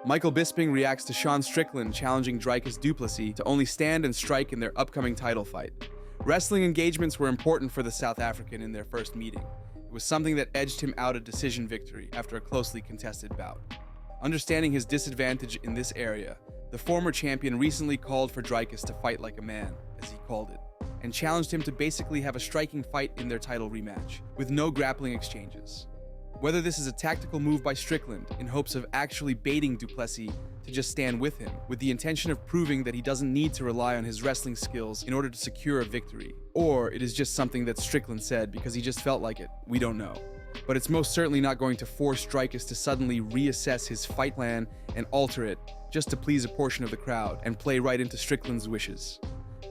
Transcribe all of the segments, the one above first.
Michael Bisping reacts to Shan Strickland challenging Dricus Duplessis to only stand and strike in their upcoming title fight. Wrestling engagements were important for the South African in their first meeting. It was something that edged him out a decision victory after a closely contested bout. Understanding his disadvantage in this area, the former champion recently called for Dricus to fight like a man, as he called it, and challenged him to basically have a striking fight in their title rematch, with no grappling exchanges. Whether this is a tactical move by Strickland in hopes of actually baiting Duplessis to just stand with him, with the intention of proving that he doesn't need to rely on his wrestling skills in order to secure a victory, or it is just something that Strickland said because he just felt like it, we don't know. But it's most certainly not going to force Dricus to suddenly reassess his fight plan and alter it just to please a portion of the crowd and play right into Strickland's wishes.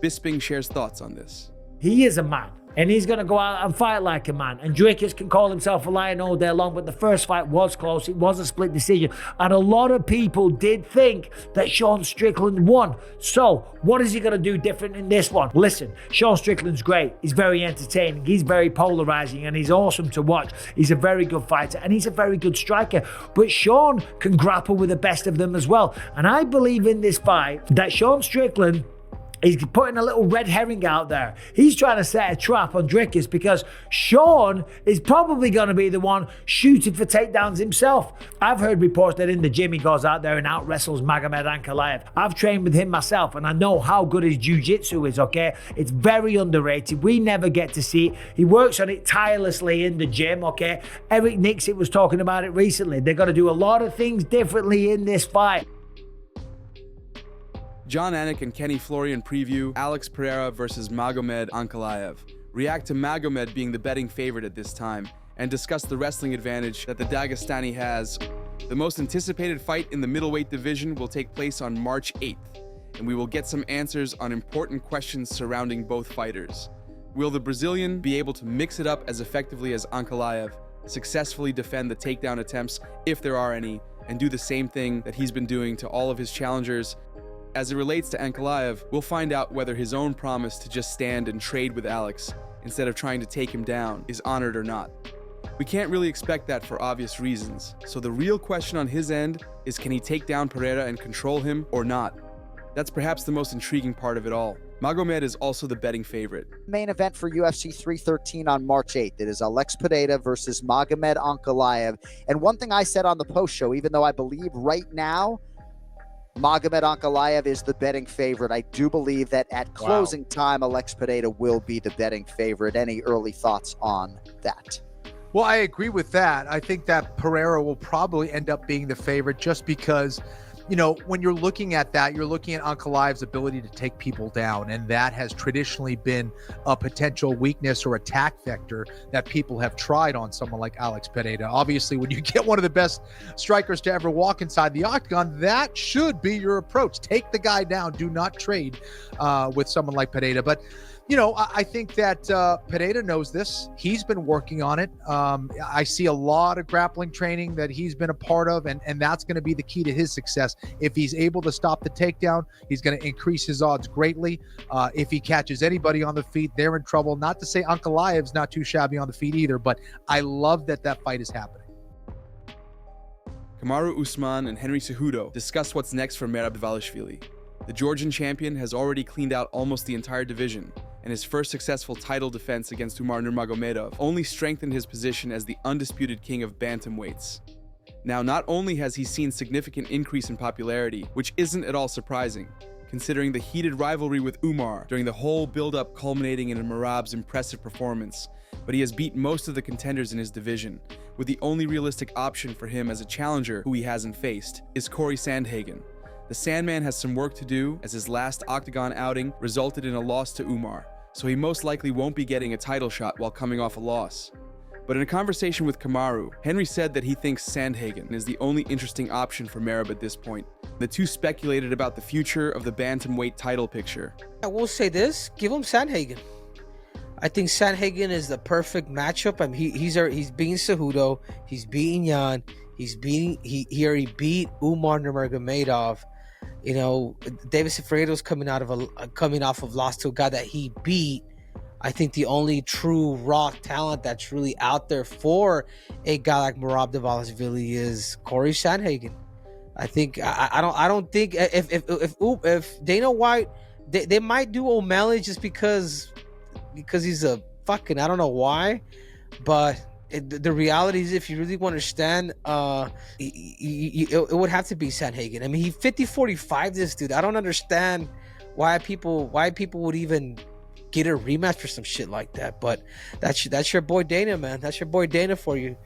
Bisping shares thoughts on this. He is a man, and he's going to go out and fight like a man. And Dricus can call himself a lion all day long, but the first fight was close. It was a split decision. And a lot of people did think that Shan Strickland won. So what is he going to do different in this one? Listen, Shan Strickland's great. He's very entertaining. He's very polarizing, and he's awesome to watch. He's a very good fighter, and he's a very good striker. But Shan can grapple with the best of them as well. And I believe in this fight that Shan Strickland, he's putting a little red herring out there. He's trying to set a trap on Dricus because Shan is probably going to be the one shooting for takedowns himself. I've heard reports that in the gym he goes out there and out wrestles Magomed Ankalaev. I've trained with him myself and I know how good his jiu-jitsu is, okay? It's very underrated. We never get to see it. He works on it tirelessly in the gym, okay? Eric Nixon was talking about it recently. They're going to do a lot of things differently in this fight. John Anik and Kenny Florian preview Alex Pereira versus Magomed Ankalaev, react to Magomed being the betting favorite at this time, and discuss the wrestling advantage that the Dagestani has. The most anticipated fight in the middleweight division will take place on March 8th, and we will get some answers on important questions surrounding both fighters. Will the Brazilian be able to mix it up as effectively as Ankalaev, successfully defend the takedown attempts, if there are any, and do the same thing that he's been doing to all of his challengers? As it relates to Ankalaev, we'll find out whether his own promise to just stand and trade with Alex, instead of trying to take him down, is honored or not. We can't really expect that for obvious reasons, so the real question on his end is, can he take down Pereira and control him or not? That's perhaps the most intriguing part of it all. Magomed is also the betting favorite. Main event for UFC 313 on March 8th. It is Alex Pereira versus Magomed Ankalaev. And one thing I said on the post show, even though I believe right now Magomed Ankalaev is the betting favorite, I do believe that at closing time, Alex Pereira will be the betting favorite. Any early thoughts on that? Well, I agree with that. I think that Pereira will probably end up being the favorite just because, you know, when you're looking at that, you're looking at Ankalaev's ability to take people down, and that has traditionally been a potential weakness or attack vector that people have tried on someone like Alex Pereira. Obviously, when you get one of the best strikers to ever walk inside the octagon, that should be your approach. Take the guy down. Do not trade with someone like Pereira. But you know, I think that Pereira knows this. He's been working on it. I see a lot of grappling training that he's been a part of, and that's going to be the key to his success. If he's able to stop the takedown, he's going to increase his odds greatly. If he catches anybody on the feet, they're in trouble. Not to say Ankalaev's not too shabby on the feet either, but I love that that fight is happening. Kamaru Usman and Henry Cejudo discuss what's next for Merab. The Georgian champion has already cleaned out almost the entire division, and his first successful title defense against Umar Magomedov only strengthened his position as the undisputed king of bantamweights. Now, not only has he seen significant increase in popularity, which isn't at all surprising, considering the heated rivalry with Umar during the whole build-up culminating in Merab's impressive performance, but he has beat most of the contenders in his division, with the only realistic option for him as a challenger who he hasn't faced is Corey Sandhagen. The Sandman has some work to do, as his last octagon outing resulted in a loss to Umar, so he most likely won't be getting a title shot while coming off a loss. But in a conversation with Kamaru, Henry said that he thinks Sandhagen is the only interesting option for Merab at this point. The two speculated about the future of the bantamweight title picture. I will say this, give him Sandhagen. I think Sandhagen is the perfect matchup. I mean, he's beating Cejudo, he's beating Jan, he already beat Umar Nurmagomedov. You know, Davis Figueiredo's coming off of loss to a guy that he beat. I think the only true raw talent that's really out there for a guy like Merab is Corey Sandhagen. I think I don't think if Dana White, they might do O'Malley just because he's a fucking, I don't know why, but the reality is, if you really want to understand, it would have to be Sanhagen. I mean, he 50-45 this dude. I don't understand why people would even get a rematch for some shit like that. But that's your boy Dana, man. That's your boy Dana for you.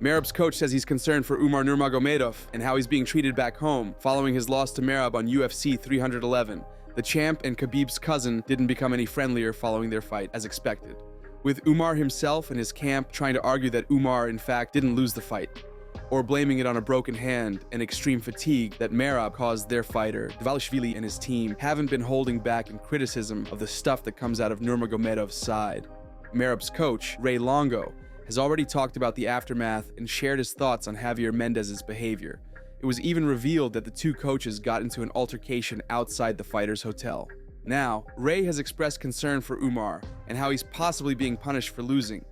Merab's coach says he's concerned for Umar Nurmagomedov and how he's being treated back home following his loss to Merab on UFC 311. The champ and Khabib's cousin didn't become any friendlier following their fight, as expected, with Umar himself and his camp trying to argue that Umar, in fact, didn't lose the fight, or blaming it on a broken hand and extreme fatigue that Merab caused their fighter. Dvalishvili and his team haven't been holding back in criticism of the stuff that comes out of Nurmagomedov's side. Merab's coach, Ray Longo, has already talked about the aftermath and shared his thoughts on Javier Mendez's behavior. It was even revealed that the two coaches got into an altercation outside the fighter's hotel. Now, Ray has expressed concern for Umar and how he's possibly being punished for losing.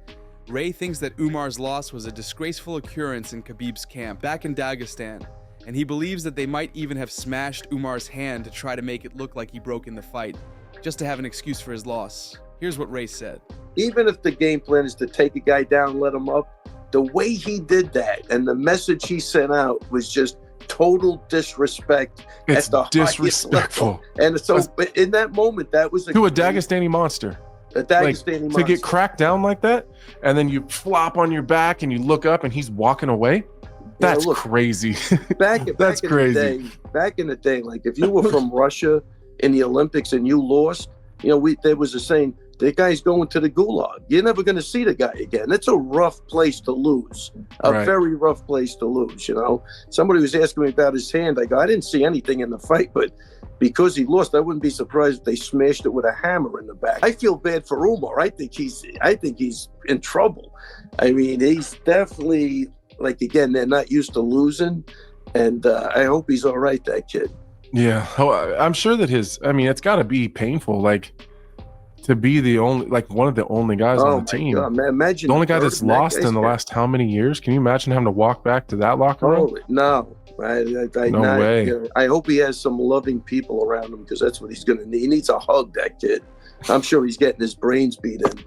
Ray thinks that Umar's loss was a disgraceful occurrence in Khabib's camp back in Dagestan, and he believes that they might even have smashed Umar's hand to try to make it look like he broke in the fight, just to have an excuse for his loss. Here's what Ray said. Even if the game plan is to take a guy down, let him up, the way he did that and the message he sent out was just total disrespect. It's at the disrespectful. And so in that moment, that was to a Dagestani monster. A Dagestani monster. To get cracked down like that, and then you flop on your back and you look up and he's walking away. That's crazy. That's crazy. Back in the day, like if you were from Russia in the Olympics and you lost, there was a saying, the guy's going to the gulag. You're never going to see the guy again. It's a rough place to lose. Very rough place to lose, Somebody was asking me about his hand. I go, I didn't see anything in the fight, but because he lost, I wouldn't be surprised if they smashed it with a hammer in the back. I feel bad for Umar. I think he's in trouble. I mean, he's definitely, again, they're not used to losing, and I hope he's all right, that kid. Yeah. I'm sure that it's got to be painful, to be the only, one of the only guys on the team. God, man, imagine the only guy that's lost in the last how many years? Can you imagine having to walk back to that locker room? No. No way. I hope he has some loving people around him, because that's what he's going to need. He needs a hug, that kid. I'm sure he's getting his brains beat in.